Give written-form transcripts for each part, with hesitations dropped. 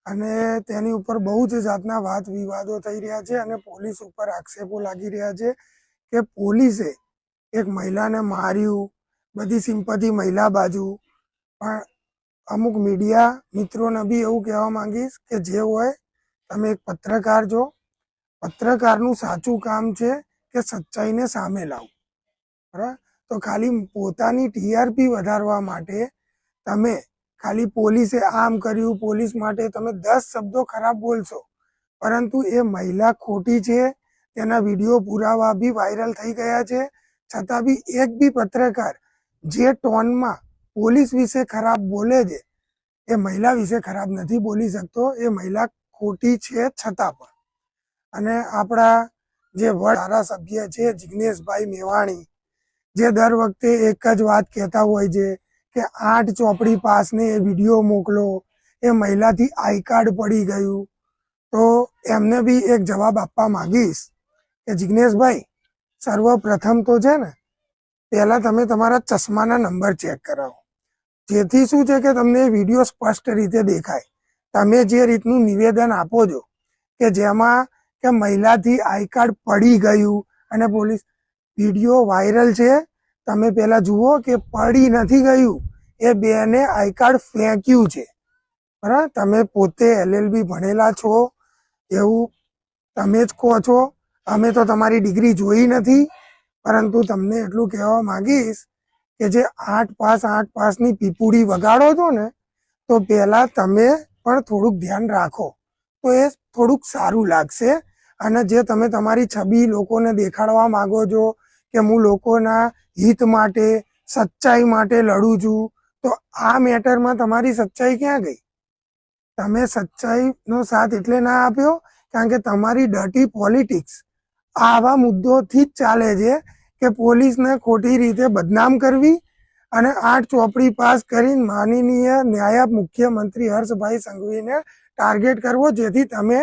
અને તેની ઉપર બહુ જ જાતના વાદ વિવાદો થઈ રહ્યા છે અને પોલીસ ઉપર આક્ષેપો લાગી રહ્યા છે કે પોલીસે એક મહિલાને માર્યું, બધી સિમ્પથી મહિલા બાજુ. પણ અમુક મીડિયા મિત્રોને બી એવું કહેવા માંગીશ કે જે હોય તમે એક પત્રકાર છો, પત્રકારનું સાચું કામ છે કે સચ્ચાઈને સામે લાવવું, બરાબર? તો ખાલી પોતાની ટીઆરપી વધારવા માટે તમે ખાલી પોલીસે આમ કર્યું, પોલીસ માટે તમે 10 શબ્દો ખરાબ બોલશો, પરંતુ એ મહિલા ખોટી છે, તેના વિડીયો પુરાવા બી વાયરલ થઈ ગયા છે, છતાં બી એક બી પત્રકાર જે ટોનમાં પોલીસ વિશે ખરાબ બોલે છે એ મહિલા વિશે ખરાબ નથી બોલી શકતો. એ મહિલા ખોટી છે છતાં પણ. અને આપણા જે ધારાસભ્ય છે જિગ્નેશભાઈ મેવાણી, જે દર વખતે એક જ વાત કહેતા હોય છે કે 8 ચોપડી પાસને એ વિડીયો મોકલો, એ મહિલાથી આઈ કાર્ડ પડી ગયું. તો એમને બી એક જવાબ આપવા માંગીશ કે જિગ્નેશભાઈ, સર્વપ્રથમ તો છે ને પહેલાં તમે તમારા ચશ્માના નંબર ચેક કરાવો, જેથી શું છે કે તમને વિડીયો સ્પષ્ટ રીતે દેખાય. તમે જે રીતનું નિવેદન આપો છો કે જેમાં કે મહિલાથી આઈ કાર્ડ પડી ગયું અને પોલીસ, વિડીયો વાયરલ છે, તમે પહેલાં જુઓ કે પડી નથી ગયું, એ બેને આઈ કાર્ડ ફેંક્યું છે, બરાબર? તમે પોતે LLB ભણેલા છો એવું તમે જ કહો છો. અમે તો તમારી ડિગ્રી જોઈ નથી, પરંતુ તમને એટલું કહેવા માંગીશ કે જે 8 પાસની પીપુડી વગાડો છો ને, તો પહેલાં તમે પણ થોડુંક ધ્યાન રાખો તો એ થોડુંક સારું લાગશે. અને જે તમે તમારી છબી લોકોને દેખાડવા માંગો છો કે હું લોકોના હિત માટે, સચ્ચાઈ માટે લડું છું, તો આ મેટરમાં તમારી સચ્ચાઈ ક્યાં ગઈ? તમે સચ્ચાઈનો સાથ એટલે ના આપ્યો કારણ કે તમારી ડર્ટી પોલિટિક્સ આવા મુદ્દોથી જ ચાલે છે કે પોલીસને ખોટી રીતે બદનામ કરવી અને 8 ચોપડી પાસ કરીને માનનીય નાયબ મુખ્યમંત્રી હર્ષભાઈ સંઘવીને ટાર્ગેટ કરવો, જેથી તમે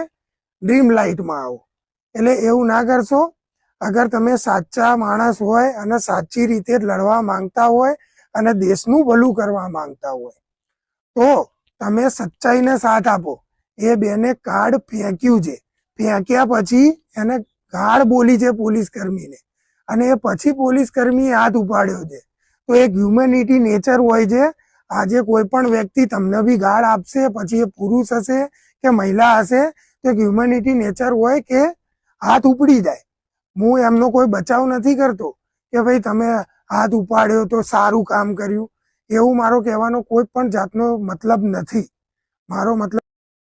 ડ્રીમ લાઇટમાં આવો. એટલે એવું ના કરશો. અગર તમે સાચા માણસ હોય અને સાચી રીતે લડવા માંગતા હોય અને દેશનું ભલું કરવા માંગતા હોય તો તમે સચ્ચાઈને સાથ આપો. એ બેને કાર્ડ ફેંક્યું છે, ફેંક્યા પછી એને ગાળ બોલી છે પોલીસ કર્મીને, અને એ પછી પોલીસ કર્મીએ હાથ ઉપાડ્યો છે. તો એક હ્યુમેનિટી નેચર હોય છે. આજે કોઈ પણ વ્યક્તિ તમને બી ગાળ આપશે, પછી એ પુરુષ હશે કે મહિલા હશે, તો એક હ્યુમેનિટી નેચર હોય કે હાથ ઉપડી જાય. હું એમનો કોઈ બચાવ નથી કરતો કે ભાઈ તમે હાથ ઉપાડ્યો તો સારું કામ કર્યું, એવું મારો કહેવાનો કોઈ પણ જાતનો મતલબ નથી. મારો મતલબ